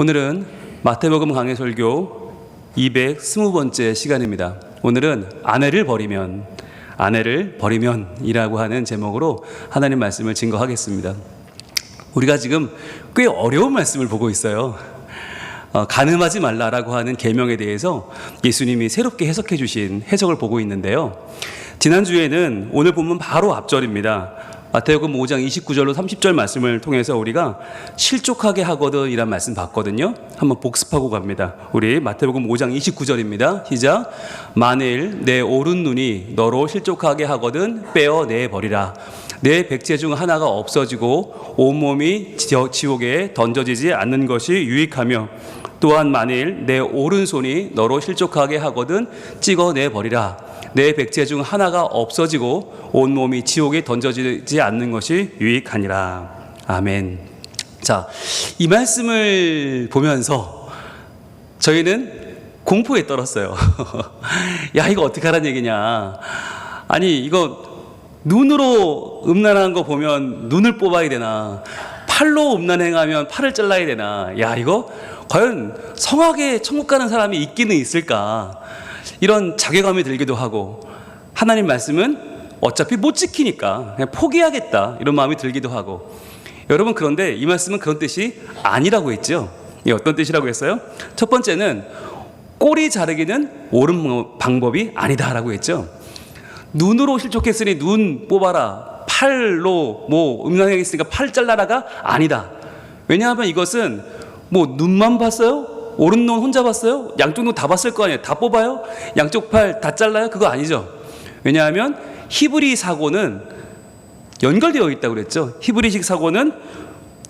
오늘은 마태복음 강해 설교 220번째 시간입니다. 오늘은 아내를 버리면 이라고 하는 제목으로 하나님 말씀을 증거하겠습니다. 우리가 지금 꽤 어려운 말씀을 보고 있어요. 간음하지 말라라고 하는 계명에 대해서 예수님이 새롭게 해석해 주신 해석을 보고 있는데요. 지난주에는 오늘 본문 바로 앞절입니다. 마태복음 5장 29절로 30절 말씀을 통해서 우리가 실족하게 하거든 이란 말씀 봤거든요. 한번 복습하고 갑니다. 우리 마태복음 5장 29절입니다. 시작. 만일 내 오른 눈이 너로 실족하게 하거든 빼어내버리라. 내 백체 중 하나가 없어지고 온몸이 지옥에 던져지지 않는 것이 유익하며, 또한 만일 내 오른손이 너로 실족하게 하거든 찍어내버리라. 내 백체 중 하나가 없어지고 온몸이 지옥에 던져지지 않는 것이 유익하니라. 아멘. 자, 이 말씀을 보면서 저희는 공포에 떨었어요. 야, 이거 어떻게 하라는 얘기냐. 아니, 이거 눈으로 음란한 거 보면 눈을 뽑아야 되나, 팔로 음란행하면 팔을 잘라야 되나. 야, 이거 과연 성악에 천국 가는 사람이 있기는 있을까, 이런 자괴감이 들기도 하고, 하나님 말씀은 어차피 못 지키니까 그냥 포기하겠다, 이런 마음이 들기도 하고. 여러분, 그런데 이 말씀은 그런 뜻이 아니라고 했죠. 어떤 뜻이라고 했어요? 첫 번째는 꼬리 자르기는 옳은 방법이 아니다라고 했죠. 눈으로 실족했으니 눈 뽑아라, 팔로 음란했으니까 팔 잘라라가 아니다. 왜냐하면 이것은 눈만 봤어요? 오른 눈 혼자 봤어요? 양쪽 눈 다 봤을 거 아니에요? 다 뽑아요? 양쪽 팔 다 잘라요? 그거 아니죠. 왜냐하면 히브리 사고는 연결되어 있다고 그랬죠. 히브리식 사고는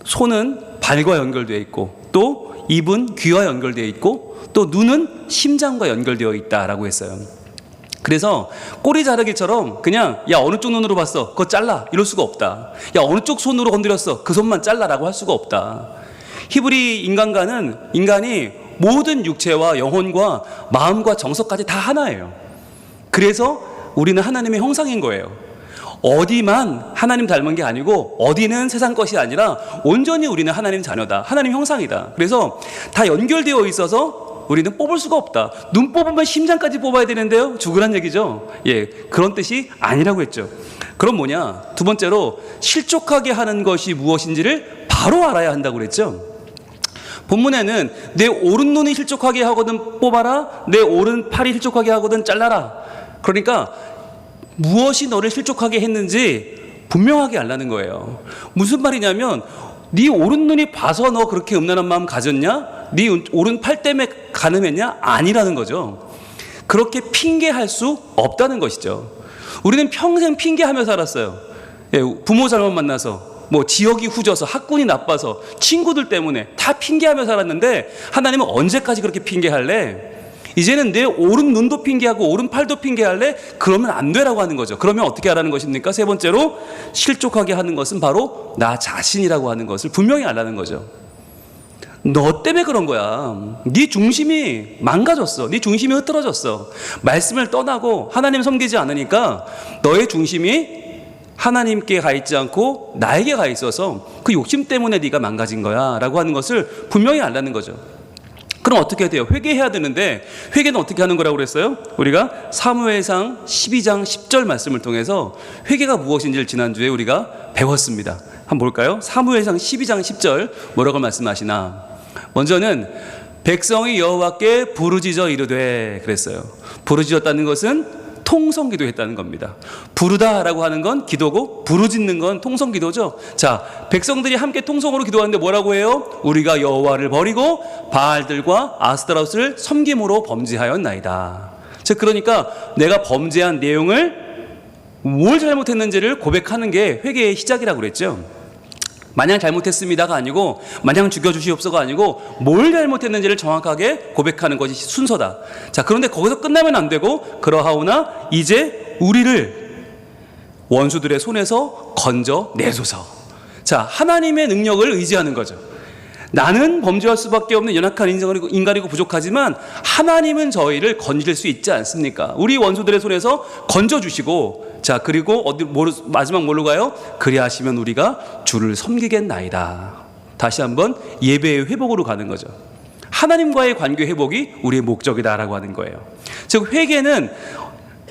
손은 발과 연결되어 있고, 또 입은 귀와 연결되어 있고, 또 눈은 심장과 연결되어 있다라고 했어요. 그래서 꼬리 자르기처럼 그냥 야, 어느 쪽 눈으로 봤어? 그거 잘라, 이럴 수가 없다. 야, 어느 쪽 손으로 건드렸어? 그 손만 잘라라고 할 수가 없다. 히브리 인간과는 인간이 모든 육체와 영혼과 마음과 정서까지 다 하나예요. 그래서 우리는 하나님의 형상인 거예요. 어디만 하나님 닮은 게 아니고 어디는 세상 것이 아니라 온전히 우리는 하나님 자녀다, 하나님 형상이다. 그래서 다 연결되어 있어서 우리는 뽑을 수가 없다. 눈 뽑으면 심장까지 뽑아야 되는데요, 죽으란 얘기죠. 그런 뜻이 아니라고 했죠. 그럼 뭐냐? 두 번째로 실족하게 하는 것이 무엇인지를 바로 알아야 한다고 그랬죠. 본문에는 내 오른 눈이 실족하게 하거든 뽑아라, 내 오른 팔이 실족하게 하거든 잘라라. 그러니까 무엇이 너를 실족하게 했는지 분명하게 알라는 거예요. 무슨 말이냐면, 네 오른 눈이 봐서 너 그렇게 음란한 마음 가졌냐? 네 오른 팔 때문에 간음했냐? 아니라는 거죠. 그렇게 핑계할 수 없다는 것이죠. 우리는 평생 핑계하며 살았어요. 부모 잘못 만나서, 지역이 후져서, 학군이 나빠서, 친구들 때문에 다 핑계하며 살았는데, 하나님은 언제까지 그렇게 핑계할래? 이제는 내 오른 눈도 핑계하고 오른 팔도 핑계할래? 그러면 안 되라고 하는 거죠. 그러면 어떻게 하라는 것입니까? 세 번째로, 실족하게 하는 것은 바로 나 자신이라고 하는 것을 분명히 알라는 거죠. 너 때문에 그런 거야. 네 중심이 망가졌어. 네 중심이 흐트러졌어. 말씀을 떠나고 하나님 섬기지 않으니까 너의 중심이 하나님께 가 있지 않고 나에게 가 있어서 그 욕심 때문에 네가 망가진 거야 라고 하는 것을 분명히 알라는 거죠. 그럼 어떻게 해야 돼요? 회개해야 되는데, 회개는 어떻게 하는 거라고 그랬어요? 우리가 사무엘상 12장 10절 말씀을 통해서 회개가 무엇인지를 지난주에 우리가 배웠습니다. 한번 볼까요? 사무엘상 12장 10절 뭐라고 말씀하시나? 먼저는 백성이 여호와께 부르짖어 이르되 그랬어요. 부르짖었다는 것은 통성기도 했다는 겁니다. 부르다라고 하는 건 기도고, 부르짖는 건 통성기도죠. 자, 백성들이 함께 통성으로 기도하는데 뭐라고 해요? 우리가 여호와를 버리고 바알들과 아스타롯을 섬김으로 범죄하였나이다. 즉, 그러니까 내가 범죄한 내용을, 뭘 잘못했는지를 고백하는 게 회개의 시작이라고 그랬죠. 마냥 잘못했습니다가 아니고, 마냥 죽여주시옵소가 아니고, 뭘 잘못했는지를 정확하게 고백하는 것이 순서다. 자, 그런데 거기서 끝나면 안 되고, 그러하오나 이제 우리를 원수들의 손에서 건져내소서. 자, 하나님의 능력을 의지하는 거죠. 나는 범죄할 수밖에 없는 연약한 인간이고 부족하지만 하나님은 저희를 건질 수 있지 않습니까? 우리 원수들의 손에서 건져주시고, 자, 그리고 마지막 뭘로 가요? 그리하시면 우리가 주를 섬기겠나이다. 다시 한번 예배의 회복으로 가는 거죠. 하나님과의 관계 회복이 우리의 목적이다라고 하는 거예요. 즉 회개는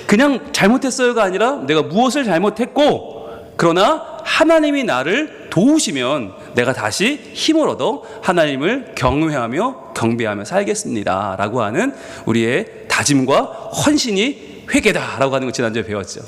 그냥 잘못했어요가 아니라 내가 무엇을 잘못했고 그러나 하나님이 나를 도우시면 내가 다시 힘을 얻어 하나님을 경외하며 경배하며 살겠습니다 라고 하는 우리의 다짐과 헌신이 회개다라고 하는 걸 지난주에 배웠죠.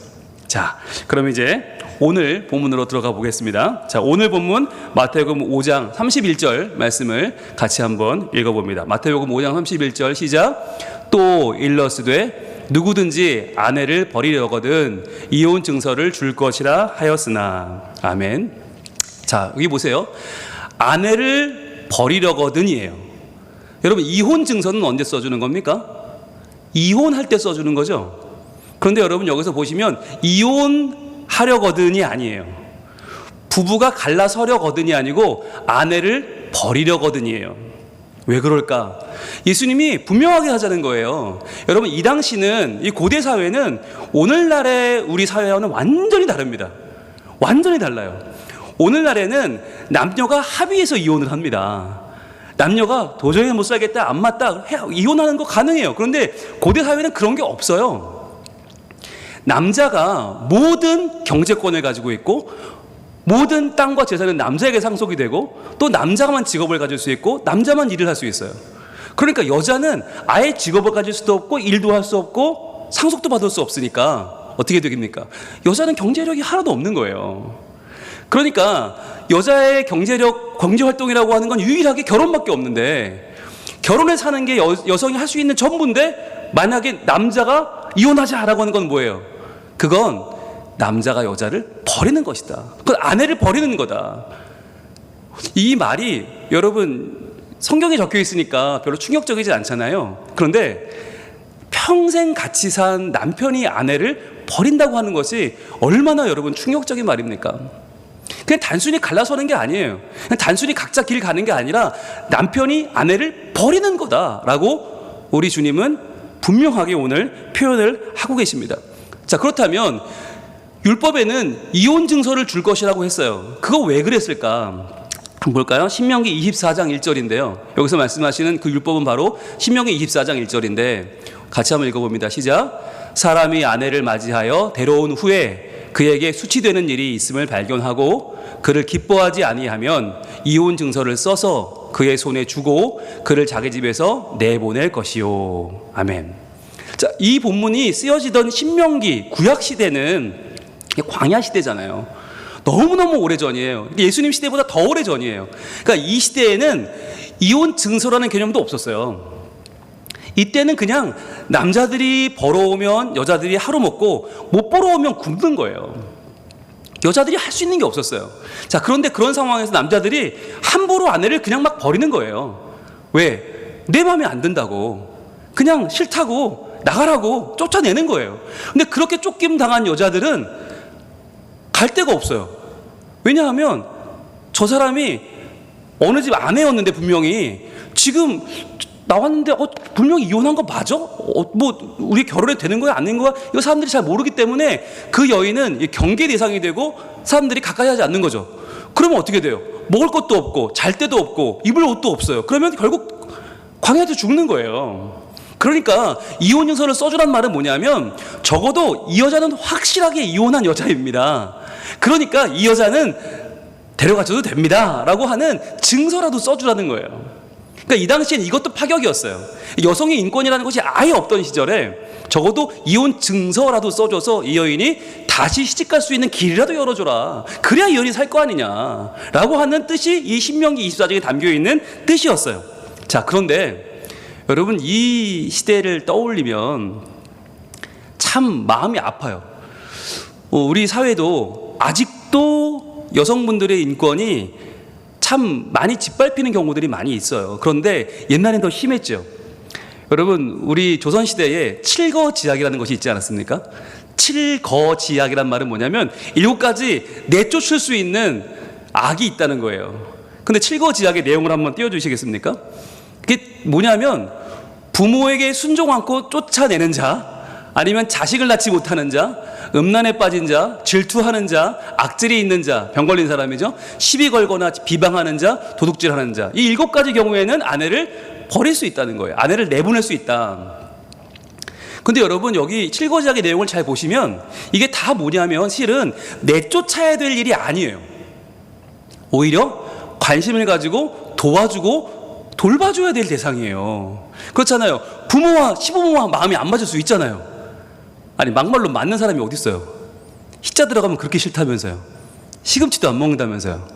자, 그럼 이제 오늘 본문으로 들어가 보겠습니다. 자, 오늘 본문 마태복음 5장 31절 말씀을 같이 한번 읽어봅니다. 마태복음 5장 31절 시작. 또 일러스되 누구든지 아내를 버리려거든 이혼 증서를 줄 것이라 하였으나. 아멘. 자, 여기 보세요. 아내를 버리려거든이에요. 여러분, 이혼 증서는 언제 써주는 겁니까? 이혼할 때 써주는 거죠. 그런데 여러분 여기서 보시면 이혼하려거든이 아니에요. 부부가 갈라서려거든이 아니고 아내를 버리려거든이에요. 왜 그럴까? 예수님이 분명하게 하자는 거예요. 여러분, 이 당시는, 이 고대 사회는 오늘날의 우리 사회와는 완전히 다릅니다. 완전히 달라요. 오늘날에는 남녀가 합의해서 이혼을 합니다. 남녀가 도저히 못 살겠다, 안 맞다, 이혼하는 거 가능해요. 그런데 고대 사회는 그런 게 없어요. 남자가 모든 경제권을 가지고 있고 모든 땅과 재산은 남자에게 상속이 되고 또 남자만 직업을 가질 수 있고 남자만 일을 할 수 있어요. 그러니까 여자는 아예 직업을 가질 수도 없고 일도 할 수 없고 상속도 받을 수 없으니까 어떻게 되겠습니까? 여자는 경제력이 하나도 없는 거예요. 그러니까 여자의 경제력, 경제활동이라고 하는 건 유일하게 결혼밖에 없는데 결혼을 사는 게 여성이 할 수 있는 전부인데 만약에 남자가 이혼하자라고 하는 건 뭐예요? 그건 남자가 여자를 버리는 것이다. 그건 아내를 버리는 거다. 이 말이 여러분 성경에 적혀 있으니까 별로 충격적이지 않잖아요. 그런데 평생 같이 산 남편이 아내를 버린다고 하는 것이 얼마나 여러분 충격적인 말입니까? 그냥 단순히 갈라서는 게 아니에요. 그냥 단순히 각자 길 가는 게 아니라 남편이 아내를 버리는 거다라고 우리 주님은 분명하게 오늘 표현을 하고 계십니다. 자, 그렇다면 율법에는 이혼 증서를 줄 것이라고 했어요. 그거 왜 그랬을까? 한번 볼까요? 신명기 24장 1절인데요. 여기서 말씀하시는 그 율법은 바로 신명기 24장 1절인데 같이 한번 읽어봅니다. 시작. 사람이 아내를 맞이하여 데려온 후에 그에게 수치되는 일이 있음을 발견하고 그를 기뻐하지 아니하면 이혼 증서를 써서 그의 손에 주고 그를 자기 집에서 내보낼 것이요. 아멘. 자, 이 본문이 쓰여지던 신명기 구약 시대는 광야 시대잖아요. 너무너무 오래전이에요. 예수님 시대보다 더 오래전이에요. 그러니까 이 시대에는 이혼 증서라는 개념도 없었어요. 이때는 그냥 남자들이 벌어오면 여자들이 하루 먹고 못 벌어오면 굶는 거예요. 여자들이 할 수 있는 게 없었어요. 자, 그런데 그런 상황에서 남자들이 함부로 아내를 그냥 막 버리는 거예요. 왜? 내 마음에 안 든다고. 그냥 싫다고 나가라고 쫓아내는 거예요. 근데 그렇게 쫓김 당한 여자들은 갈 데가 없어요. 왜냐하면 저 사람이 어느 집 아내였는데 분명히 지금 나왔는데 분명히 이혼한 거 맞아? 뭐 우리 결혼해도 되는 거야? 안 되는 거야? 이거 사람들이 잘 모르기 때문에 그 여인은 경계 대상이 되고 사람들이 가까이 하지 않는 거죠. 그러면 어떻게 돼요? 먹을 것도 없고 잘 데도 없고 입을 옷도 없어요. 그러면 결국 광야에서 죽는 거예요. 그러니까 이혼 증서를 써주란 말은 뭐냐면 적어도 이 여자는 확실하게 이혼한 여자입니다. 그러니까 이 여자는 데려가셔도 됩니다 라고 하는 증서라도 써주라는 거예요. 그러니까 이 당시엔 이것도 파격이었어요. 여성의 인권이라는 것이 아예 없던 시절에 적어도 이혼 증서라도 써줘서 이 여인이 다시 시집갈 수 있는 길이라도 열어줘라. 그래야 이 여인이 살 거 아니냐라고 하는 뜻이 이 신명기 24장에 담겨있는 뜻이었어요. 자, 그런데 여러분 이 시대를 떠올리면 참 마음이 아파요. 우리 사회도 아직도 여성분들의 인권이 참 많이 짓밟히는 경우들이 많이 있어요. 그런데 옛날엔 더 심했죠. 여러분 우리 조선시대에 칠거지약이라는 것이 있지 않았습니까? 칠거지약이란 말은 뭐냐면 7가지 내쫓을 수 있는 악이 있다는 거예요. 근데 칠거지약의 내용을 한번 띄워주시겠습니까? 그게 뭐냐면 부모에게 순종 않고 쫓아내는 자, 아니면 자식을 낳지 못하는 자, 음란에 빠진 자, 질투하는 자, 악질이 있는 자, 병 걸린 사람이죠. 시비 걸거나 비방하는 자, 도둑질하는 자. 이 7가지 경우에는 아내를 버릴 수 있다는 거예요. 아내를 내보낼 수 있다. 근데 여러분 여기 7거지약의 내용을 잘 보시면 이게 다 뭐냐면 실은 내쫓아야 될 일이 아니에요. 오히려 관심을 가지고 도와주고 돌봐줘야 될 대상이에요. 그렇잖아요. 부모와 시부모와 마음이 안 맞을 수 있잖아요. 아니 막말로 맞는 사람이 어디 있어요? 희자 들어가면 그렇게 싫다면서요. 시금치도 안 먹는다면서요.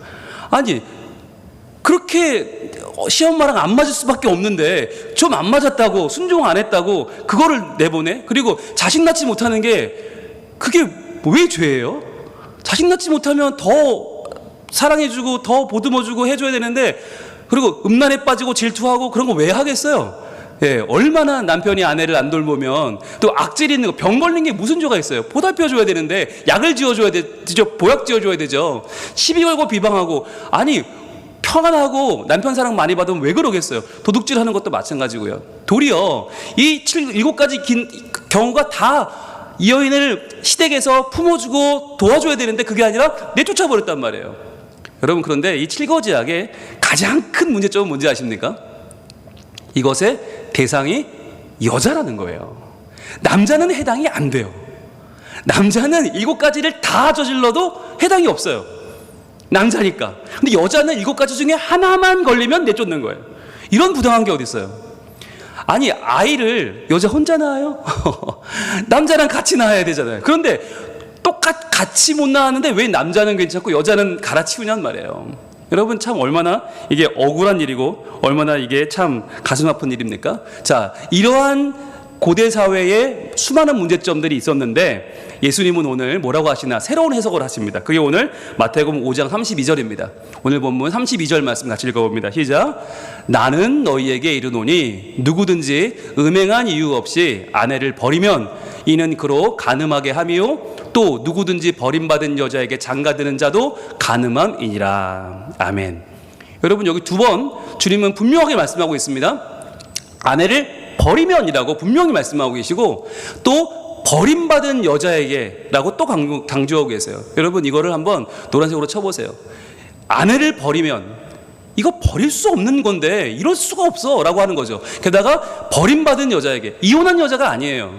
아니 그렇게 시엄마랑 안 맞을 수밖에 없는데 좀 안 맞았다고 순종 안 했다고 그거를 내보내? 그리고 자식 낳지 못하는 게 그게 왜 죄예요? 자식 낳지 못하면 더 사랑해주고 더 보듬어주고 해줘야 되는데 그리고 음란에 빠지고 질투하고 그런 거 왜 하겠어요? 예, 얼마나 남편이 아내를 안 돌보면 또 악질이 있는 거, 병 걸린 게 무슨 죄가 있어요? 보살펴줘야 되는데 약을 지어줘야 되죠. 보약 지어줘야 되죠. 시비 걸고 비방하고 아니 평안하고 남편 사랑 많이 받으면 왜 그러겠어요? 도둑질하는 것도 마찬가지고요. 도리어 이 7가지 긴 경우가 다 이 여인을 시댁에서 품어주고 도와줘야 되는데 그게 아니라 내쫓아버렸단 말이에요. 여러분 그런데 이 7거지약의 가장 큰 문제점은 뭔지 아십니까? 이것의 대상이 여자라는 거예요. 남자는 해당이 안 돼요. 남자는 7가지를 다 저질러도 해당이 없어요. 남자니까. 근데 여자는 7가지 중에 하나만 걸리면 내쫓는 거예요. 이런 부당한 게 어디 있어요? 아니 아이를 여자 혼자 낳아요? 남자랑 같이 낳아야 되잖아요. 그런데 같이 못 낳았는데 왜 남자는 괜찮고 여자는 갈아치우냔 말이에요. 여러분 참 얼마나 이게 억울한 일이고 얼마나 이게 참 가슴 아픈 일입니까? 자, 이러한 고대 사회에 수많은 문제점들이 있었는데 예수님은 오늘 뭐라고 하시나 새로운 해석을 하십니다. 그게 오늘 마태복음 5장 32절입니다. 오늘 본문 32절 말씀 같이 읽어봅니다. 시작. 나는 너희에게 이르노니 누구든지 음행한 이유 없이 아내를 버리면 이는 그로 간음하게 함이요 또 누구든지 버림받은 여자에게 장가드는 자도 간음함이니라. 아멘. 여러분 여기 2번 주님은 분명하게 말씀하고 있습니다. 아내를 버리면이라고 분명히 말씀하고 계시고 또 버림받은 여자에게 라고 또 강조하고 계세요. 여러분 이거를 한번 노란색으로 쳐보세요. 아내를 버리면 이거 버릴 수 없는 건데 이럴 수가 없어 라고 하는 거죠. 게다가 버림받은 여자에게, 이혼한 여자가 아니에요.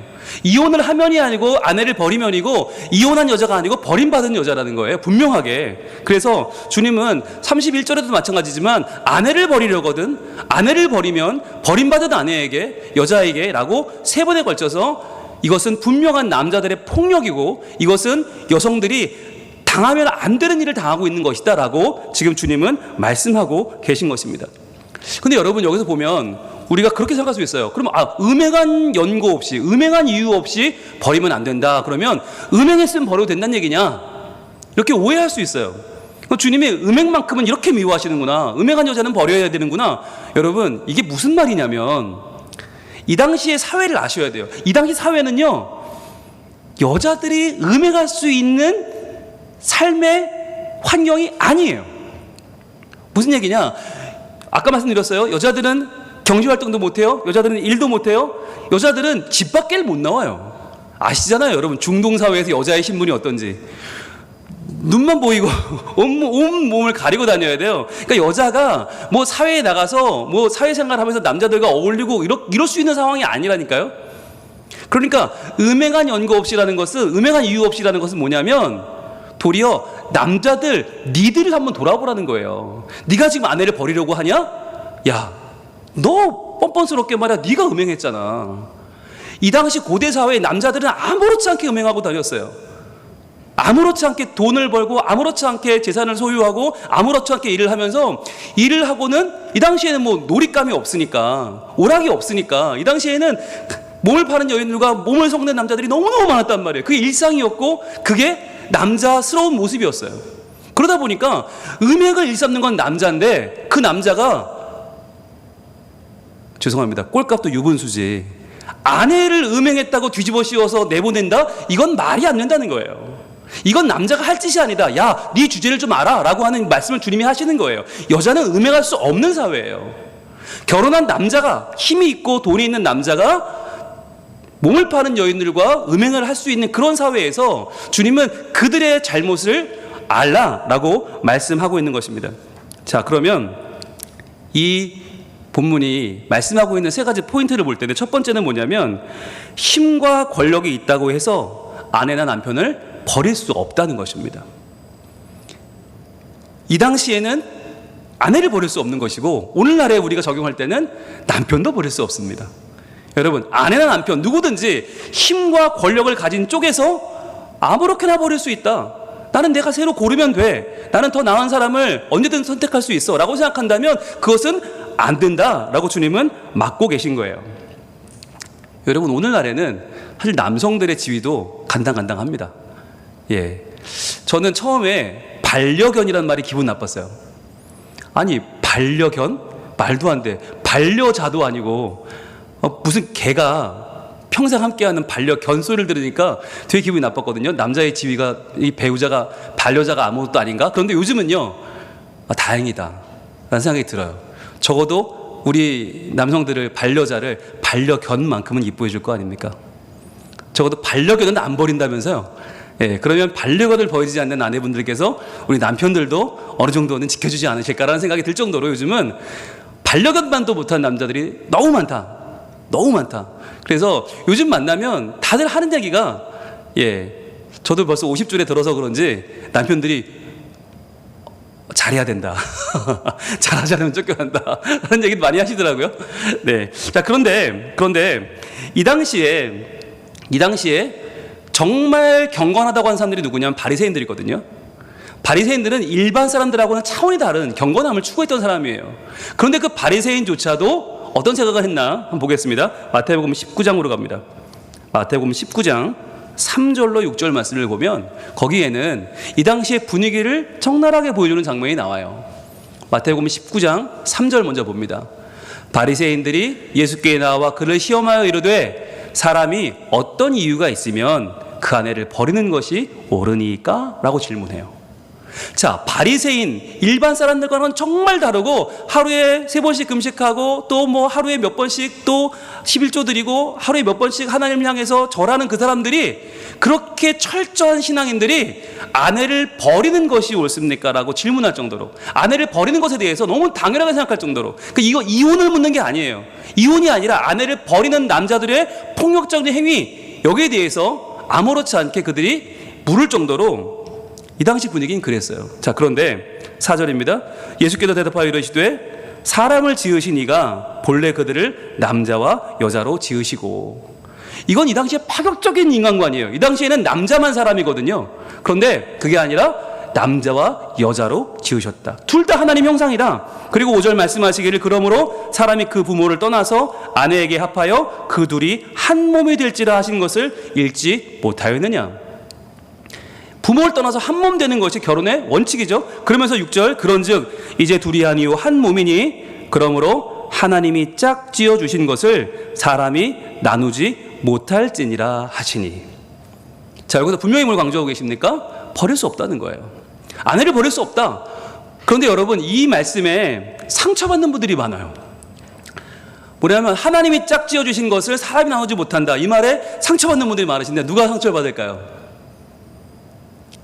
이혼을 하면이 아니고 아내를 버리면이고 이혼한 여자가 아니고 버림받은 여자라는 거예요. 분명하게. 그래서 주님은 31절에도 마찬가지지만 아내를 버리려거든 아내를 버리면 버림받은 아내에게 여자에게 라고 3번에 걸쳐서 이것은 분명한 남자들의 폭력이고 이것은 여성들이 당하면 안 되는 일을 당하고 있는 것이다 라고 지금 주님은 말씀하고 계신 것입니다. 근데 여러분 여기서 보면 우리가 그렇게 생각할 수 있어요. 그럼 음행한 연고 없이 음행한 이유 없이 버리면 안 된다. 그러면 음행했으면 버려도 된다는 얘기냐? 이렇게 오해할 수 있어요. 주님이 음행만큼은 이렇게 미워하시는구나. 음행한 여자는 버려야 되는구나. 여러분 이게 무슨 말이냐면 이 당시의 사회를 아셔야 돼요. 이 당시 사회는요 여자들이 음행할 수 있는 삶의 환경이 아니에요. 무슨 얘기냐? 아까 말씀드렸어요. 여자들은 경제활동도 못해요. 여자들은 일도 못해요. 여자들은 집 밖을 못 나와요. 아시잖아요 여러분 중동사회에서 여자의 신분이 어떤지. 눈만 보이고 온 몸을 가리고 다녀야 돼요. 그러니까 여자가 뭐 사회에 나가서 뭐 사회생활하면서 남자들과 어울리고 이럴 수 있는 상황이 아니라니까요. 그러니까 음행한 연고 없이라는 것은 음행한 이유 없이라는 것은 뭐냐면 도리어 남자들 니들을 한번 돌아보라는 거예요. 네가 지금 아내를 버리려고 하냐? 야, 너 뻔뻔스럽게 말이야. 네가 음행했잖아. 이 당시 고대 사회의 남자들은 아무렇지 않게 음행하고 다녔어요. 아무렇지 않게 돈을 벌고 아무렇지 않게 재산을 소유하고 아무렇지 않게 일을 하면서 일을 하고는 이 당시에는 뭐 놀잇감이 없으니까 오락이 없으니까 이 당시에는 몸을 파는 여인들과 몸을 섞는 남자들이 너무너무 많았단 말이에요. 그게 일상이었고 그게 남자스러운 모습이었어요. 그러다 보니까 음행을 일삼는 건 남자인데 그 남자가 죄송합니다. 꼴값도 유분수지 아내를 음행했다고 뒤집어 씌워서 내보낸다? 이건 말이 안 된다는 거예요. 이건 남자가 할 짓이 아니다. 야, 네 주제를 좀 알아 라고 하는 말씀을 주님이 하시는 거예요. 여자는 음행할 수 없는 사회예요. 결혼한 남자가 힘이 있고 돈이 있는 남자가 몸을 파는 여인들과 음행을 할 수 있는 그런 사회에서 주님은 그들의 잘못을 알라라고 말씀하고 있는 것입니다. 자, 그러면 이 본문이 말씀하고 있는 세 가지 포인트를 볼 때는 첫 번째는 뭐냐면 힘과 권력이 있다고 해서 아내나 남편을 버릴 수 없다는 것입니다. 이 당시에는 아내를 버릴 수 없는 것이고 오늘날에 우리가 적용할 때는 남편도 버릴 수 없습니다. 여러분, 아내나 남편 누구든지 힘과 권력을 가진 쪽에서 아무렇게나 버릴 수 있다. 나는 내가 새로 고르면 돼. 나는 더 나은 사람을 언제든 선택할 수 있어 라고 생각한다면 그것은 안 된다라고 주님은 막고 계신 거예요. 여러분, 오늘날에는 사실 남성들의 지위도 간당간당합니다. 예, 저는 처음에 반려견이란 말이 기분 나빴어요. 아니, 반려견? 말도 안 돼. 반려자도 아니고 무슨 개가 평생 함께하는 반려견 소리를 들으니까 되게 기분이 나빴거든요. 남자의 지위가, 이 배우자가 반려자가 아무것도 아닌가? 그런데 요즘은요, 다행이다 라는 생각이 들어요. 적어도 우리 남성들을, 반려자를 반려견만큼은 이뻐해 줄 거 아닙니까? 적어도 반려견은 안 버린다면서요. 예, 그러면 반려견을 버리지 않는 아내분들께서 우리 남편들도 어느 정도는 지켜주지 않으실까라는 생각이 들 정도로 요즘은 반려견만도 못한 남자들이 너무 많다. 너무 많다. 그래서 요즘 만나면 다들 하는 얘기가, 예, 저도 벌써 50줄에 들어서 그런지 남편들이 잘해야 된다. 잘하지 않으면 쫓겨난다. 하는 얘기 많이 하시더라고요. 네. 자, 그런데 이 당시에 정말 경건하다고 하는 사람들이 누구냐면 바리새인들이거든요. 바리새인들은 일반 사람들하고는 차원이 다른 경건함을 추구했던 사람이에요. 그런데 그 바리새인조차도 어떤 생각을 했나 한번 보겠습니다. 마태복음 19장으로 갑니다. 마태복음 19장 3절로 6절 말씀을 보면 거기에는 이 당시의 분위기를 적나라하게 보여주는 장면이 나와요. 마태복음 19장 3절 먼저 봅니다. 바리새인들이 예수께 나와 그를 시험하여 이르되 사람이 어떤 이유가 있으면 그 아내를 버리는 것이 옳으니까? 라고 질문해요. 자, 바리새인 일반 사람들과는 정말 다르고 하루에 3번씩 금식하고 또 뭐 하루에 몇 번씩 또 11조 드리고 하루에 몇 번씩 하나님을 향해서 절하는 그 사람들이, 그렇게 철저한 신앙인들이 아내를 버리는 것이 옳습니까? 라고 질문할 정도로, 아내를 버리는 것에 대해서 너무 당연하게 생각할 정도로, 이거 이혼을 묻는 게 아니에요. 이혼이 아니라 아내를 버리는 남자들의 폭력적인 행위, 여기에 대해서 아무렇지 않게 그들이 물을 정도로 이 당시 분위기는 그랬어요. 자, 그런데 4절입니다. 예수께서 대답하여 이르시되 사람을 지으신 이가 본래 그들을 남자와 여자로 지으시고. 이건 이 당시에 파격적인 인간관이에요. 이 당시에는 남자만 사람이거든요. 그런데 그게 아니라 남자와 여자로 지으셨다. 둘 다 하나님 형상이다. 그리고 5절 말씀하시기를 그러므로 사람이 그 부모를 떠나서 아내에게 합하여 그 둘이 한 몸이 될지라 하신 것을 읽지 못하였느냐. 부모를 떠나서 한 몸 되는 것이 결혼의 원칙이죠. 그러면서 6절 그런즉 이제 둘이 아니요 한 몸이니 그러므로 하나님이 짝 지어주신 것을 사람이 나누지 못할지니라 하시니. 자, 여기서 분명히 뭘 강조하고 계십니까? 버릴 수 없다는 거예요. 아내를 버릴 수 없다. 그런데 여러분, 이 말씀에 상처받는 분들이 많아요. 뭐냐면 하나님이 짝 지어주신 것을 사람이 나누지 못한다, 이 말에 상처받는 분들이 많으신데 누가 상처를 받을까요?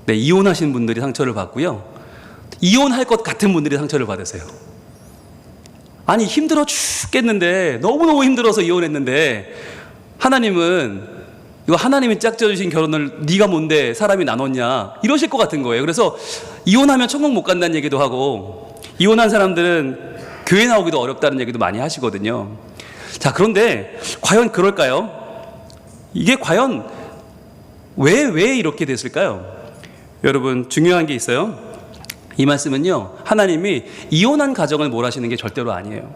네, 이혼하신 분들이 상처를 받고요, 이혼할 것 같은 분들이 상처를 받으세요. 아니, 힘들어 죽겠는데, 너무너무 힘들어서 이혼했는데 하나님은 이거 하나님이 짝져주신 결혼을 네가 뭔데 사람이 나눴냐, 이러실 것 같은 거예요. 그래서 이혼하면 천국 못 간다는 얘기도 하고, 이혼한 사람들은 교회 나오기도 어렵다는 얘기도 많이 하시거든요. 자, 그런데 과연 그럴까요? 이게 과연 왜 이렇게 됐을까요? 여러분, 중요한 게 있어요. 이 말씀은요, 하나님이 이혼한 가정을 몰아시는 게 절대로 아니에요.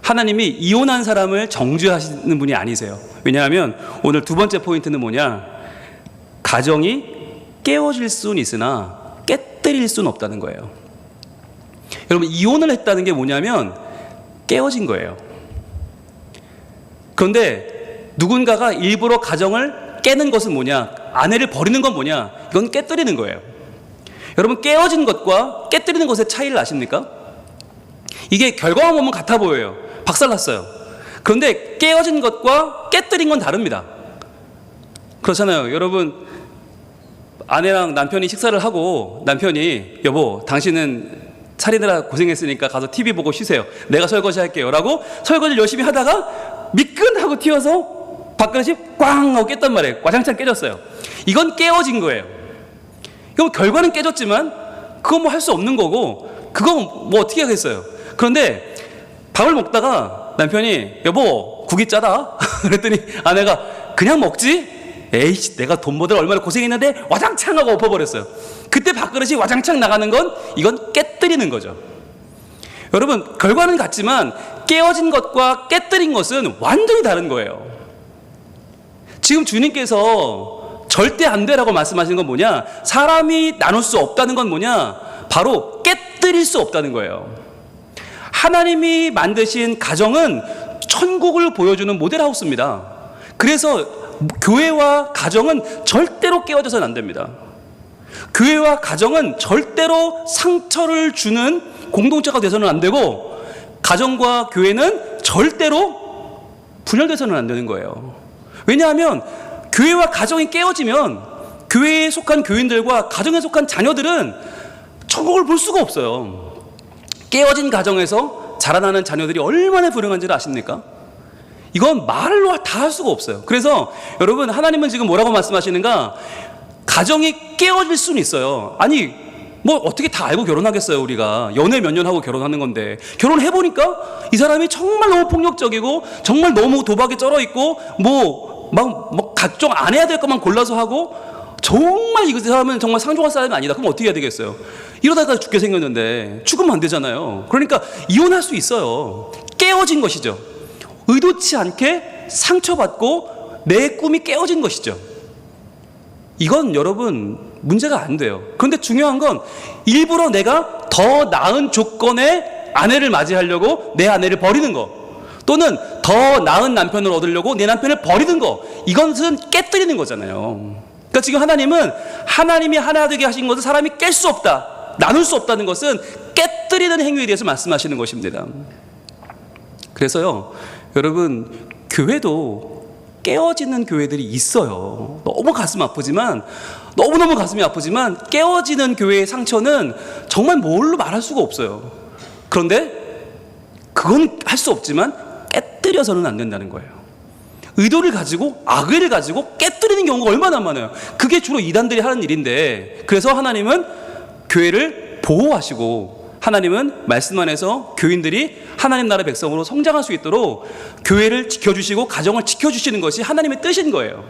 하나님이 이혼한 사람을 정죄하시는 분이 아니세요. 왜냐하면 오늘 두 번째 포인트는 뭐냐, 가정이 깨어질 수는 있으나 깨뜨릴 수는 없다는 거예요. 여러분, 이혼을 했다는 게 뭐냐면 깨어진 거예요. 그런데 누군가가 일부러 가정을 깨는 것은 뭐냐, 아내를 버리는 건 뭐냐, 이건 깨뜨리는 거예요. 여러분, 깨어진 것과 깨뜨리는 것의 차이를 아십니까? 이게 결과만 보면 같아 보여요. 박살났어요. 그런데 깨어진 것과 깨뜨린 건 다릅니다. 그렇잖아요. 여러분, 아내랑 남편이 식사를 하고 남편이 여보 당신은 차리느라 고생했으니까 가서 TV 보고 쉬세요. 내가 설거지 할게요. 라고 설거지를 열심히 하다가 미끈하고 튀어서 밥그릇이 꽝 하고 깼단 말이에요. 와장창 깨졌어요. 이건 깨어진 거예요. 그럼 결과는 깨졌지만 그건 뭐 할 수 없는 거고 그건 뭐 어떻게 하겠어요. 그런데 밥을 먹다가 남편이 여보 국이 짜다 그랬더니 아내가 그냥 먹지? 에이씨 내가 돈 모들 얼마나 고생했는데 와장창 하고 엎어버렸어요. 그때 밥그릇이 와장창 나가는 건 이건 깨뜨리는 거죠. 여러분 결과는 같지만 깨어진 것과 깨뜨린 것은 완전히 다른 거예요. 지금 주님께서 절대 안 되라고 말씀하시는 건 뭐냐? 사람이 나눌 수 없다는 건 뭐냐? 바로 깨뜨릴 수 없다는 거예요. 하나님이 만드신 가정은 천국을 보여주는 모델하우스입니다. 그래서 교회와 가정은 절대로 깨어져서는 안 됩니다. 교회와 가정은 절대로 상처를 주는 공동체가 돼서는 안 되고 가정과 교회는 절대로 분열돼서는 안 되는 거예요. 왜냐하면 교회와 가정이 깨어지면 교회에 속한 교인들과 가정에 속한 자녀들은 천국을 볼 수가 없어요. 깨어진 가정에서 자라나는 자녀들이 얼마나 불행한지를 아십니까? 이건 말로 다 할 수가 없어요. 그래서 여러분 하나님은 지금 뭐라고 말씀하시는가? 가정이 깨어질 수는 있어요. 아니 뭐 어떻게 다 알고 결혼하겠어요. 우리가 연애 몇 년 하고 결혼하는 건데 결혼해보니까 이 사람이 정말 너무 폭력적이고 정말 너무 도박에 쩔어있고 뭐 각종 안 해야 될 것만 골라서 하고 정말 이 사람은 정말 상종할 사람이 아니다. 그럼 어떻게 해야 되겠어요? 이러다가 죽게 생겼는데 죽으면 안 되잖아요. 그러니까 이혼할 수 있어요. 깨어진 것이죠. 의도치 않게 상처받고 내 꿈이 깨어진 것이죠. 이건 여러분 문제가 안 돼요. 그런데 중요한 건 일부러 내가 더 나은 조건의 아내를 맞이하려고 내 아내를 버리는 거 또는 더 나은 남편을 얻으려고 내 남편을 버리는 거 이것은 깨뜨리는 거잖아요. 그러니까 지금 하나님은 하나님이 하나 되게 하신 것을 사람이 깰 수 없다 나눌 수 없다는 것은 깨뜨리는 행위에 대해서 말씀하시는 것입니다. 그래서요 여러분 교회도 깨어지는 교회들이 있어요. 너무 가슴 아프지만 너무너무 가슴이 아프지만 깨어지는 교회의 상처는 정말 뭘로 말할 수가 없어요. 그런데 그건 할 수 없지만 깨뜨려서는 안 된다는 거예요. 의도를 가지고 악의를 가지고 깨뜨리는 경우가 얼마나 많아요. 그게 주로 이단들이 하는 일인데 그래서 하나님은 교회를 보호하시고 하나님은 말씀 안에서 교인들이 하나님 나라 백성으로 성장할 수 있도록 교회를 지켜주시고 가정을 지켜주시는 것이 하나님의 뜻인 거예요.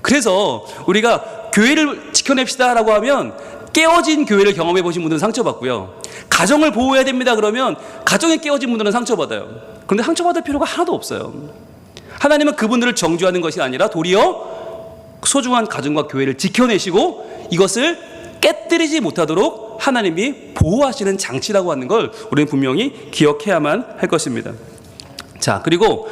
그래서 우리가 교회를 지켜냅시다 라고 하면 깨어진 교회를 경험해 보신 분들은 상처받고요. 가정을 보호해야 됩니다 그러면 가정에 깨어진 분들은 상처받아요. 그런데 상처받을 필요가 하나도 없어요. 하나님은 그분들을 정죄하는 것이 아니라 도리어 소중한 가정과 교회를 지켜내시고 이것을 깨뜨리지 못하도록 하나님이 보호하시는 장치라고 하는 걸 우리는 분명히 기억해야만 할 것입니다. 자, 그리고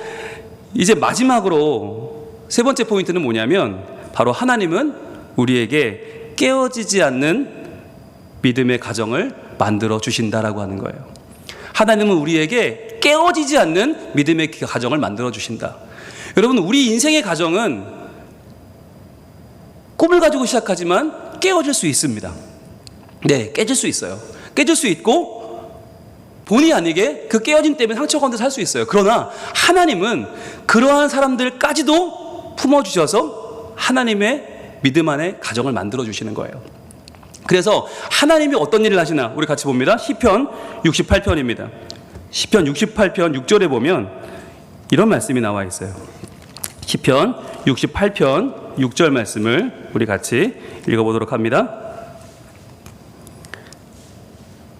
이제 마지막으로 세 번째 포인트는 뭐냐면 바로 하나님은 우리에게 깨어지지 않는 믿음의 가정을 만들어 주신다라고 하는 거예요. 하나님은 우리에게 깨어지지 않는 믿음의 가정을 만들어 주신다. 여러분 우리 인생의 가정은 꿈을 가지고 시작하지만 깨어질 수 있습니다. 네, 깨질 수 있어요. 깨질 수 있고 본의 아니게 그 깨어짐 때문에 상처가 온 데서 살 수 있어요. 그러나 하나님은 그러한 사람들까지도 품어주셔서 하나님의 믿음 안에 가정을 만들어 주시는 거예요. 그래서 하나님이 어떤 일을 하시나 우리 같이 봅니다. 시편 68편입니다. 시편 68편 6절에 보면 이런 말씀이 나와 있어요. 시편 68편 6절 말씀을 우리 같이 읽어보도록 합니다.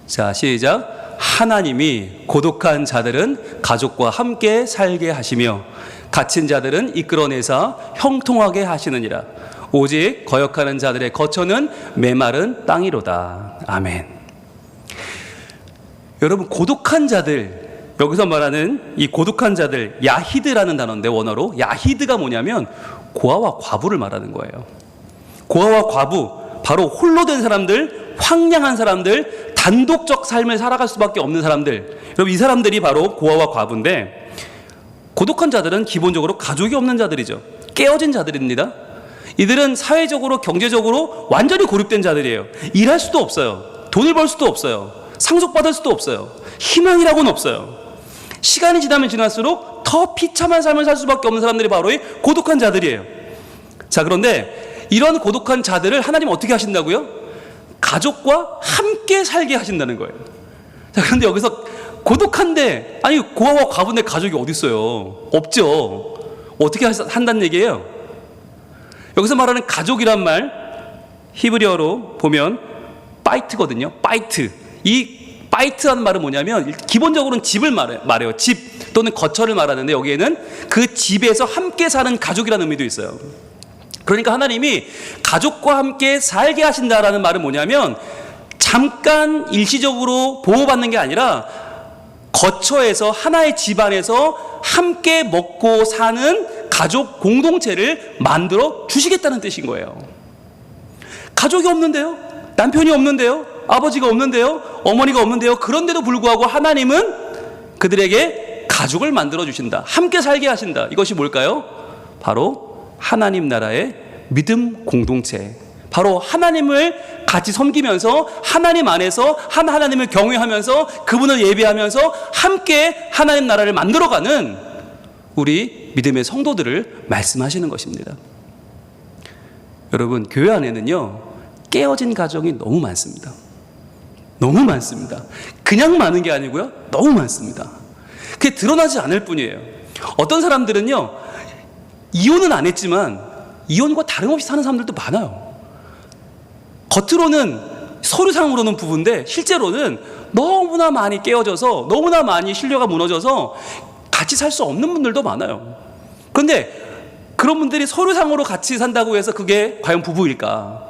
자, 시작. 하나님이 고독한 자들은 가족과 함께 살게 하시며 갇힌 자들은 이끌어내사 형통하게 하시느니라. 오직 거역하는 자들의 거처는 메마른 땅이로다. 아멘. 여러분 고독한 자들 여기서 말하는 이 고독한 자들 야히드라는 단어인데 원어로 야히드가 뭐냐면 고아와 과부를 말하는 거예요. 고아와 과부 바로 홀로 된 사람들 황량한 사람들 단독적 삶을 살아갈 수밖에 없는 사람들 여러분 이 사람들이 바로 고아와 과부인데 고독한 자들은 기본적으로 가족이 없는 자들이죠. 깨어진 자들입니다. 이들은 사회적으로 경제적으로 완전히 고립된 자들이에요. 일할 수도 없어요. 돈을 벌 수도 없어요. 상속받을 수도 없어요. 희망이라고는 없어요. 시간이 지나면 지날수록 더 비참한 삶을 살 수밖에 없는 사람들이 바로 이 고독한 자들이에요. 자, 그런데 이런 고독한 자들을 하나님은 어떻게 하신다고요? 가족과 함께 살게 하신다는 거예요. 자, 그런데 여기서 고독한데, 아니 고아와 과부인데 가족이 어디 있어요? 없죠. 어떻게 한다는 얘기예요? 여기서 말하는 가족이란 말, 히브리어로 보면 바이트거든요. 바이트. 이 바이트라는 말은 뭐냐면 기본적으로는 집을 말해요. 집 또는 거처를 말하는데 여기에는 그 집에서 함께 사는 가족이라는 의미도 있어요. 그러니까 하나님이 가족과 함께 살게 하신다라는 말은 뭐냐면 잠깐 일시적으로 보호받는 게 아니라 거처에서 하나의 집안에서 함께 먹고 사는 가족 공동체를 만들어 주시겠다는 뜻인 거예요. 가족이 없는데요? 남편이 없는데요? 아버지가 없는데요? 어머니가 없는데요? 그런데도 불구하고 하나님은 그들에게 가족을 만들어 주신다. 함께 살게 하신다. 이것이 뭘까요? 바로 하나님 나라의 믿음 공동체. 바로 하나님을 같이 섬기면서 하나님 안에서 하나님을 경외하면서 그분을 예배하면서 함께 하나님 나라를 만들어가는 우리 믿음의 성도들을 말씀하시는 것입니다. 여러분, 교회 안에는요 깨어진 가정이 너무 많습니다. 너무 많습니다. 그냥 많은 게 아니고요 너무 많습니다. 그게 드러나지 않을 뿐이에요. 어떤 사람들은요 이혼은 안 했지만 이혼과 다름없이 사는 사람들도 많아요. 겉으로는 서류상으로는 부부인데 실제로는 너무나 많이 깨어져서 너무나 많이 신뢰가 무너져서 같이 살 수 없는 분들도 많아요. 그런데 그런 분들이 서류상으로 같이 산다고 해서 그게 과연 부부일까?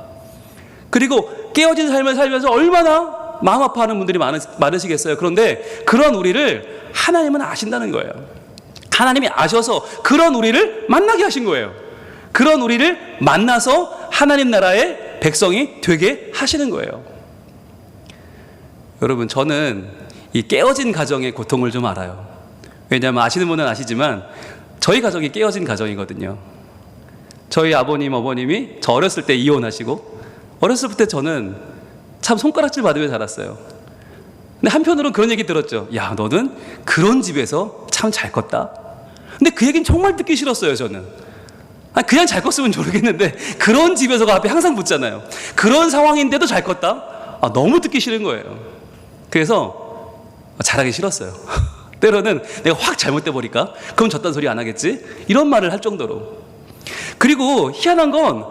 그리고 깨어진 삶을 살면서 얼마나 마음 아파하는 분들이 많으시겠어요. 그런데 그런 우리를 하나님은 아신다는 거예요. 하나님이 아셔서 그런 우리를 만나게 하신 거예요. 그런 우리를 만나서 하나님 나라의 백성이 되게 하시는 거예요. 여러분, 저는 이 깨어진 가정의 고통을 좀 알아요. 왜냐하면 아시는 분은 아시지만 저희 가정이 깨어진 가정이거든요. 저희 아버님, 어머님이 저 어렸을 때 이혼하시고 어렸을 때 저는 참 손가락질 받으며 자랐어요. 근데 한편으로는 그런 얘기 들었죠. 야, 너는 그런 집에서 참 잘 컸다. 근데 그 얘기는 정말 듣기 싫었어요, 저는. 그냥 잘 컸으면 모르겠는데 그런 집에서가 앞에 항상 붙잖아요. 그런 상황인데도 잘 컸다? 너무 듣기 싫은 거예요. 그래서 잘하기 싫었어요. 때로는 내가 확 잘못돼 버릴까? 그럼 저딴 소리 안 하겠지? 이런 말을 할 정도로. 그리고 희한한 건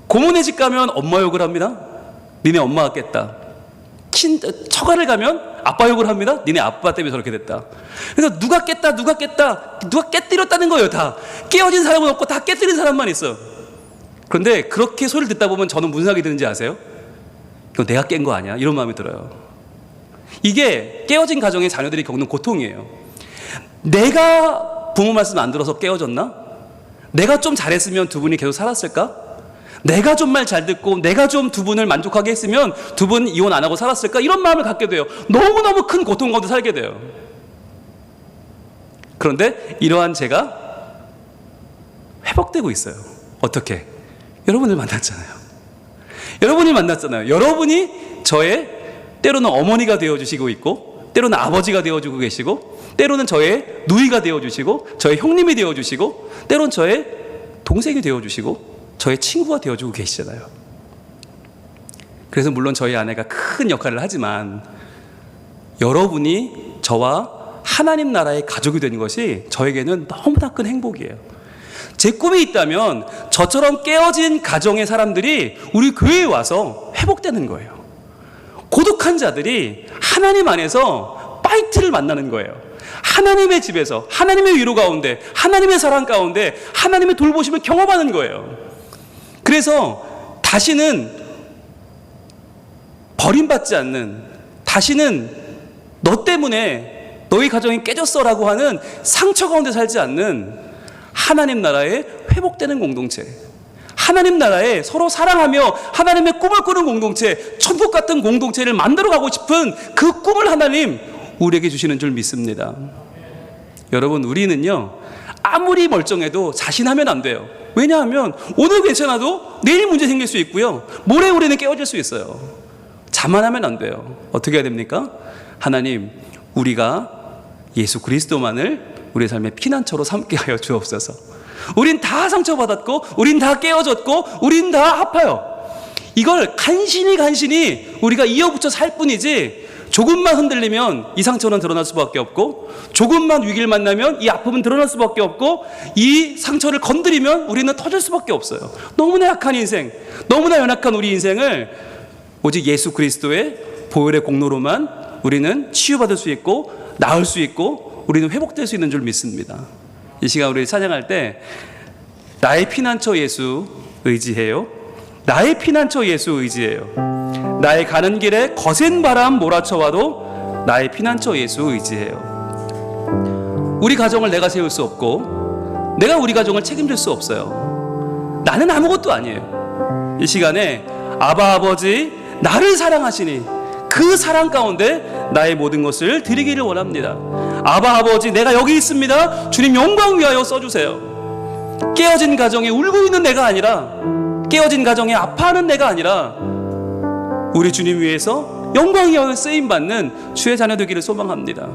고모네 집 가면 엄마 욕을 합니다. 니네 엄마가 깼다. 처가를 가면 아빠 욕을 합니다. 니네 아빠 때문에 저렇게 됐다. 그래서 누가 깼다 누가 깨뜨렸다는 거예요. 다 깨어진 사람은 없고 다 깨뜨린 사람만 있어. 그런데 그렇게 소리를 듣다 보면 저는 무슨 생각이 드는지 아세요? 이거 내가 깬 거 아니야? 이런 마음이 들어요. 이게 깨어진 가정의 자녀들이 겪는 고통이에요. 내가 부모 말씀 안 들어서 깨어졌나? 내가 좀 잘했으면 두 분이 계속 살았을까? 내가 좀 말 잘 듣고 내가 좀 두 분을 만족하게 했으면 두 분 이혼 안 하고 살았을까? 이런 마음을 갖게 돼요. 너무너무 큰 고통 가운데 살게 돼요. 그런데 이러한 제가 회복되고 있어요. 어떻게? 여러분을 만났잖아요. 여러분이 저의 때로는 어머니가 되어주시고 있고 때로는 아버지가 되어주고 계시고 때로는 저의 누이가 되어주시고 저의 형님이 되어주시고 때로는 저의 동생이 되어주시고 저의 친구가 되어주고 계시잖아요. 그래서 물론 저희 아내가 큰 역할을 하지만 여러분이 저와 하나님 나라의 가족이 되는 것이 저에게는 너무나 큰 행복이에요. 제 꿈이 있다면 저처럼 깨어진 가정의 사람들이 우리 교회에 와서 회복되는 거예요. 고독한 자들이 하나님 안에서 파이트를 만나는 거예요. 하나님의 집에서 하나님의 위로 가운데 하나님의 사랑 가운데 하나님의 돌보심을 경험하는 거예요. 그래서 다시는 버림받지 않는, 다시는 너 때문에 너희 가정이 깨졌어라고 하는 상처 가운데 살지 않는 하나님 나라의 회복되는 공동체, 하나님 나라에 서로 사랑하며 하나님의 꿈을 꾸는 공동체, 천국 같은 공동체를 만들어가고 싶은 그 꿈을 하나님 우리에게 주시는 줄 믿습니다. 여러분, 우리는요 아무리 멀쩡해도 자신하면 안 돼요. 왜냐하면 오늘 괜찮아도 내일 문제 생길 수 있고요, 모레 우리는 깨어질 수 있어요. 자만하면 안 돼요. 어떻게 해야 됩니까? 하나님, 우리가 예수 그리스도만을 우리의 삶의 피난처로 삼게 하여 주옵소서. 우린 다 상처받았고, 우린 다 깨어졌고, 우린 다 아파요. 이걸 간신히 우리가 이어붙여 살 뿐이지, 조금만 흔들리면 이 상처는 드러날 수밖에 없고, 조금만 위기를 만나면 이 아픔은 드러날 수밖에 없고, 이 상처를 건드리면 우리는 터질 수밖에 없어요. 너무나 약한 인생, 너무나 연약한 우리 인생을 오직 예수 그리스도의 보혈의 공로로만 우리는 치유받을 수 있고, 나을 수 있고, 우리는 회복될 수 있는 줄 믿습니다. 이 시간 우리 찬양할 때 나의 피난처 예수 의지해요. 나의 피난처 예수 의지해요. 나의 가는 길에 거센 바람 몰아쳐와도 나의 피난처 예수 의지해요. 우리 가정을 내가 세울 수 없고, 내가 우리 가정을 책임질 수 없어요. 나는 아무것도 아니에요. 이 시간에 아바 아버지 나를 사랑하시니 그 사랑 가운데 나의 모든 것을 드리기를 원합니다. 아바 아버지, 내가 여기 있습니다. 주님 영광 위하여 써주세요. 깨어진 가정에 울고 있는 내가 아니라, 깨어진 가정에 아파하는 내가 아니라, 우리 주님 위해서 영광 위하여 쓰임받는 주의 자녀 되기를 소망합니다.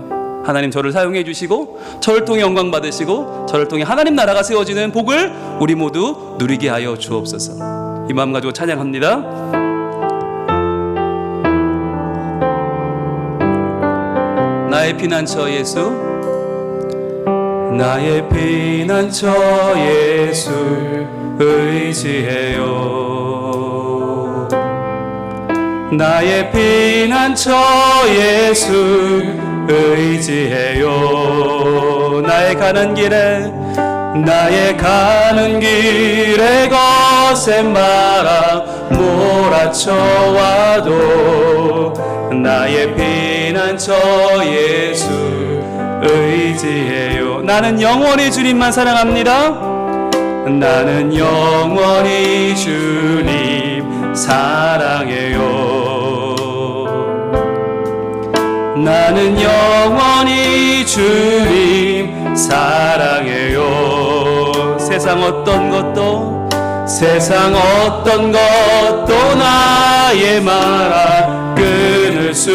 하나님, 저를 사용해 주시고 저를 통해 영광 받으시고 저를 통해 하나님 나라가 세워지는 복을 우리 모두 누리게 하여 주옵소서. 이 마음 가지고 찬양합니다. 나의 피난처 예수, 나의 피난처 예수 의지해요. 나의 피난처 예수 의지해요. 나의 가는 길에 거센 바람 몰아쳐와도 나의 피난처 예수 의지해요. 나는 영원히 주님만 사랑합니다. 나는 영원히 주님 사랑해요. 나는 영원히 주님 사랑해요. 세상 어떤 것도 나의 말 끊을 수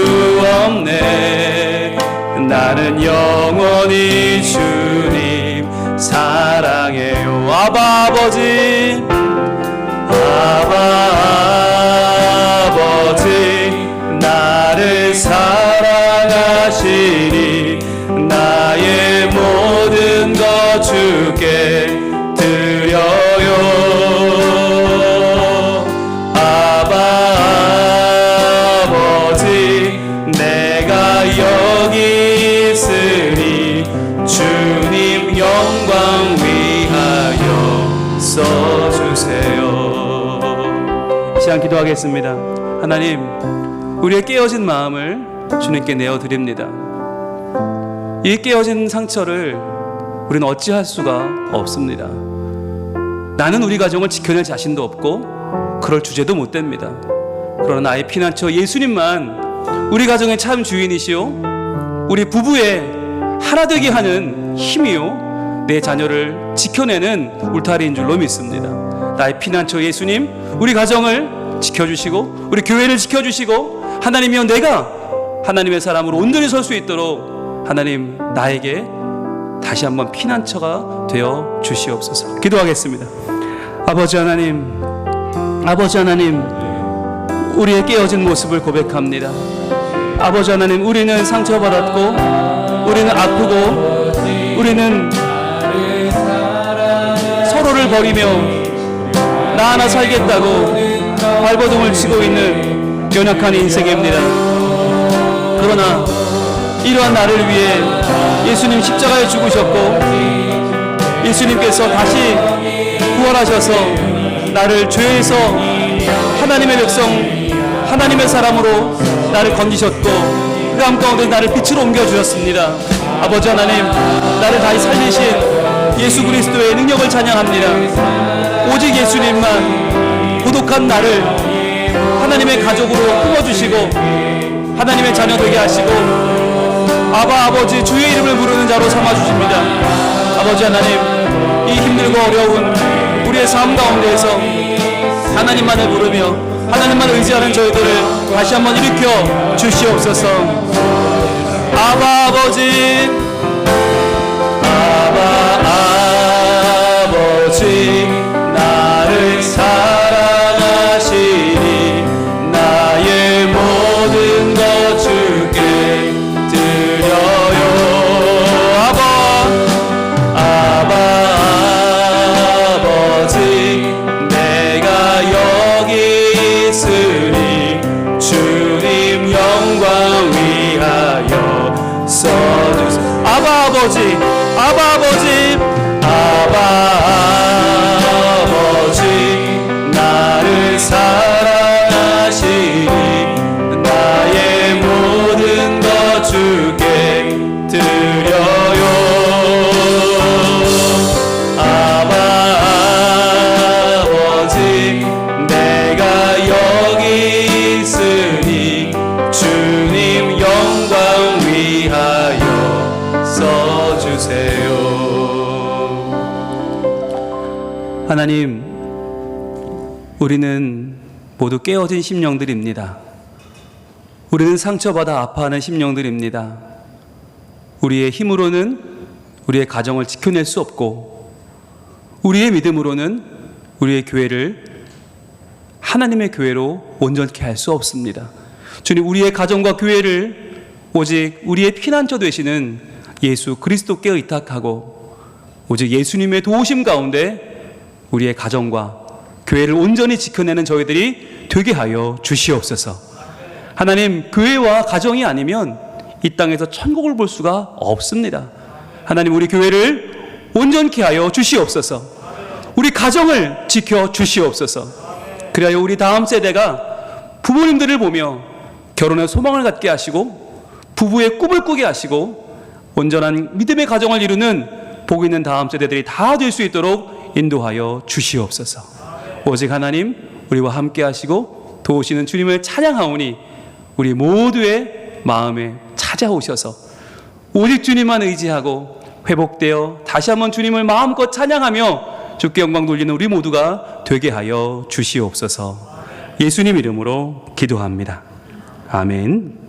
없네. 나는 영원히 주님 사랑해요. 아바 아버지, 나를 사랑하시니 나의 모든 것 주께 드려요. 아버지, 내가 여기 있으니 주님 영광 위하여 써주세요. 시간 기도하겠습니다. 하나님, 우리의 깨어진 마음을 주님께 내어드립니다. 이 깨어진 상처를 우리는 어찌할 수가 없습니다. 나는 우리 가정을 지켜낼 자신도 없고 그럴 주제도 못 됩니다. 그러나 나의 피난처 예수님만 우리 가정의 참 주인이시오, 우리 부부의 하나 되게 하는 힘이요, 내 자녀를 지켜내는 울타리인 줄로 믿습니다. 나의 피난처 예수님, 우리 가정을 지켜주시고 우리 교회를 지켜주시고, 하나님이여, 내가 하나님의 사람으로 온전히 설 수 있도록 하나님 나에게 다시 한번 피난처가 되어 주시옵소서. 기도하겠습니다. 아버지 하나님, 우리의 깨어진 모습을 고백합니다. 아버지 하나님, 우리는 상처받았고 우리는 아프고 우리는 서로를 버리며 나 하나 살겠다고 발버둥을 치고 있는 연약한 인생입니다. 그러나 이러한 나를 위해 예수님 십자가에 죽으셨고 예수님께서 다시 부활하셔서 나를 죄에서 하나님의 백성, 하나님의 사람으로 나를 건지셨고 그 함 가운데 나를 빛으로 옮겨주셨습니다. 아버지 하나님, 나를 다시 살리신 예수 그리스도의 능력을 찬양합니다. 오직 예수님만 고독한 나를 하나님의 가족으로 품어주시고 하나님의 자녀 되게 하시고 아바 아버지 주의 이름을 부르는 자로 삼아주십니다. 아버지 하나님, 이 힘들고 어려운 우리의 삶 가운데에서 하나님만을 부르며 하나님만을 의지하는 저희들을 다시 한번 일으켜 주시옵소서. 아바 아버지, 아바 아버지, 나를 사랑하시니 나의 모든 것 주께 드려요. 아바 아버지, 내가 여기 있으니 주님 영광 위하여 써주세요. 아바 아버지, 아바 아버지, 아바 아버지, 나를 사랑하시니 나의 모든 것 주께 드려요. 아바 아버지, 내가 여기 있으니 주님 영광 위하여 써주세요. 하나님, 우리는 모두 깨어진 심령들입니다. 우리는 상처받아 아파하는 심령들입니다. 우리의 힘으로는 우리의 가정을 지켜낼 수 없고, 우리의 믿음으로는 우리의 교회를 하나님의 교회로 온전케 할 수 없습니다. 주님, 우리의 가정과 교회를 오직 우리의 피난처 되시는 예수 그리스도께 의탁하고 오직 예수님의 도우심 가운데 우리의 가정과 교회를 온전히 지켜내는 저희들이 되게 하여 주시옵소서. 하나님, 교회와 가정이 아니면 이 땅에서 천국을 볼 수가 없습니다. 하나님, 우리 교회를 온전케 하여 주시옵소서. 우리 가정을 지켜 주시옵소서. 그리하여 우리 다음 세대가 부모님들을 보며 결혼의 소망을 갖게 하시고 부부의 꿈을 꾸게 하시고 온전한 믿음의 가정을 이루는 복 있는 다음 세대들이 다 될 수 있도록 인도하여 주시옵소서. 오직 하나님, 우리와 함께 하시고 도우시는 주님을 찬양하오니 우리 모두의 마음에 찾아오셔서 오직 주님만 의지하고 회복되어 다시 한번 주님을 마음껏 찬양하며 주께 영광 돌리는 우리 모두가 되게 하여 주시옵소서. 예수님 이름으로 기도합니다. 아멘.